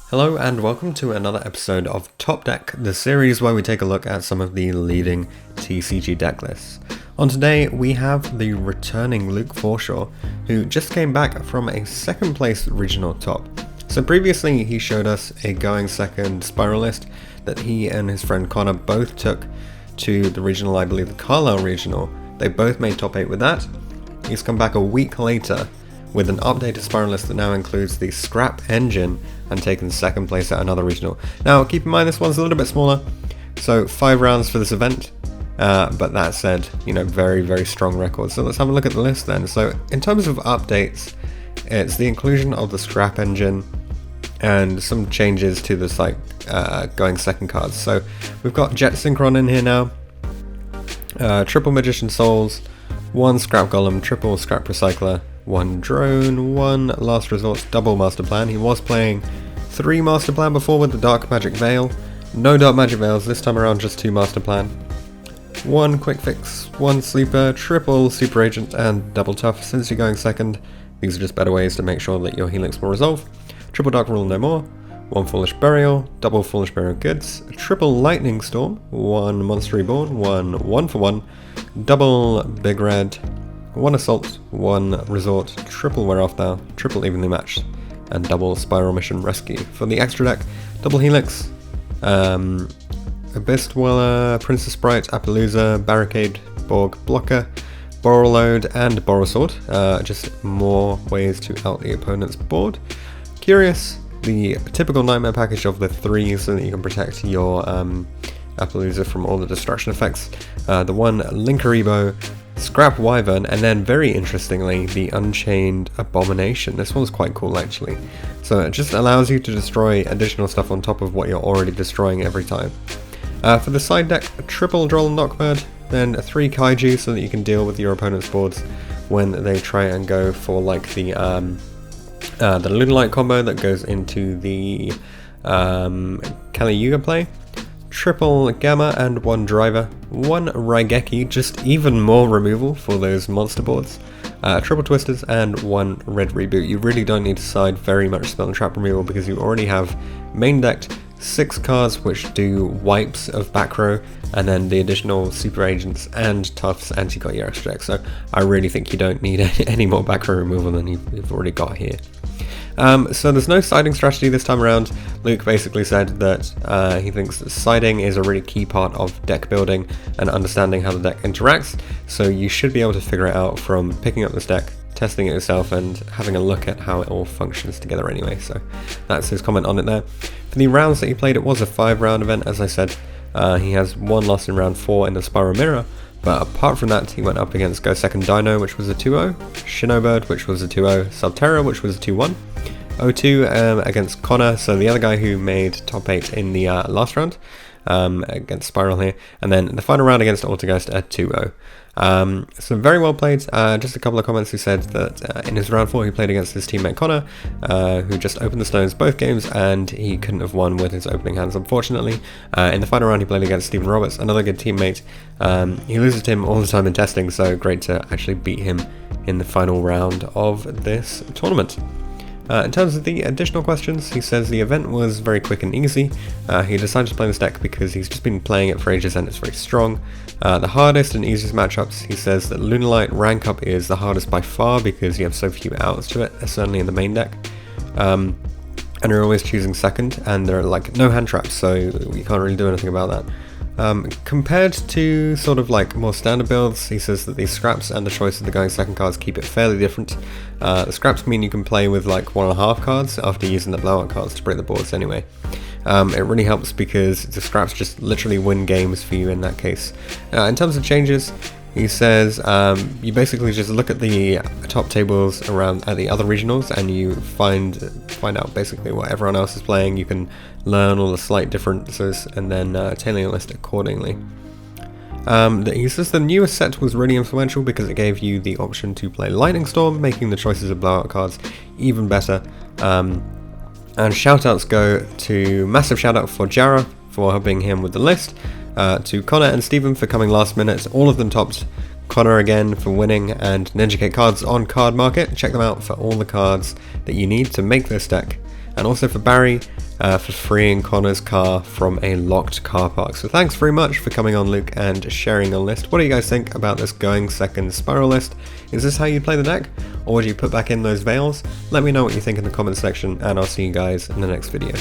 Hello and welcome to another episode of Top Deck, the series where we take a look at some of the leading TCG deck lists. On today we have the returning Luke Forshaw, who just came back from a second place regional top. So previously he showed us a going second SPYRAL list that he and his friend Connor both took to the regional, I believe the Carlisle regional. They both made top 8 with that. He's come back a week later with an updated SPYRAL list that now includes the Scrap Engine and taken second place at another regional. Now keep in mind this one's a little bit smaller, so 5 rounds for this event, but that said, very strong record. So let's have a look at the list then. So in terms of updates, it's the inclusion of the Scrap Engine and some changes to this going second cards. So we've got Jet Synchron in here now, triple Magician Souls, 1 Scrap Golem, triple Scrap Recycler, 1 Drone, 1 Last Resort, double Master Plan. He was playing 3 Master Plan before with the Dark Magic Veil. No Dark Magic Veils, this time around just 2 Master Plan. 1 Quick Fix, 1 Sleeper, triple Super Agent, and double Tough. Since you're going second, these are just better ways to make sure that your Helix will resolve. Triple Dark Rule No More, 1 Foolish Burial, double Foolish Burial Goods, triple Lightning Storm, 1 Monster Reborn, 1 for 1, double Big Red, 1 Assault, 1 Resort, triple Wear Off Thou, triple Evenly Matched, and double Spiral Mission Rescue. For the extra deck, double Helix, Abyss Dweller, Princess Sprite, Appaloosa, Barricade, Borg, Blocker, Borrow Load, and Borrow Sword. Just more ways to out the opponent's board. Curious, the typical Nightmare package of the 3 so that you can protect your Appaloosa from all the destruction effects. The 1 Linkaribo, Scrap Wyvern, and then very interestingly the Unchained Abomination. This one's quite cool actually. So it just allows you to destroy additional stuff on top of what you're already destroying every time. For the side deck, a triple Droll Knockbird, then 3 Kaiju so that you can deal with your opponent's boards when they try and go for the Lunalight combo that goes into the Kali Yuga play. Triple Gamma and 1 Driver, 1 Raigeki, just even more removal for those monster boards, triple Twisters, and 1 Red Reboot. You really don't need to side very much spell and trap removal because you already have main decked 6 cards which do wipes of back row, and then the additional Super Agents and Toughs, and you got your extra deck. So I really think you don't need any more back row removal than you've already got here. So there's no siding strategy this time around. Luke basically said that he thinks that siding is a really key part of deck building and understanding how the deck interacts, so you should be able to figure it out from picking up this deck, testing it yourself, and having a look at how it all functions together anyway. So that's his comment on it there. For the rounds that he played, it was a 5-round event, as I said. He has 1 loss in round 4 in the Spiral Mirror, but apart from that he went up against Go Second Dino, which was a 2-0, Shinobird, which was a 2-0, Subterra, which was a 2-1, O2 against Connor, so the other guy who made top 8 in the last round, against SPYRAL here, and then the final round against Altergeist at 2-0. So very well played. Just a couple of comments. He said that in his round 4 he played against his teammate Connor, who just opened the stones both games, and he couldn't have won with his opening hands, unfortunately. In the final round he played against Stephen Roberts, another good teammate. He loses to him all the time in testing, so great to actually beat him in the final round of this tournament. In terms of the additional questions, he says the event was very quick and easy. He decided to play this deck because he's just been playing it for ages and it's very strong. The hardest and easiest matchups, he says that Lunalight rank up is the hardest by far because you have so few outs to it, certainly in the main deck. And you're always choosing second, and there are no hand traps, so you can't really do anything about that. Compared to sort of more standard builds, he says that the scraps and the choice of the going second cards keep it fairly different. The scraps mean you can play with 1.5 cards after using the blowout cards to break the boards anyway. It really helps because the scraps just literally win games for you in that case. In terms of changes, he says you basically just look at the top tables around at the other regionals and you find out basically what everyone else is playing. You can learn all the slight differences and then tailor your list accordingly. He says the newest set was really influential because it gave you the option to play Lightning Storm, making the choices of blowout cards even better. And shoutouts go to massive shoutout for Jara for helping him with the list, to Connor and Stephen for coming last minute. All of them topped Connor again for winning, and Ninja cards on Card Market. Check them out for all the cards that you need to make this deck. And also for Barry, for freeing Connor's car from a locked car park. So thanks very much for coming on, Luke, and sharing your list. What do you guys think about this going second Spiral list? Is this how you play the deck, or would you put back in those Veils? Let me know what you think in the comment section, and I'll see you guys in the next video.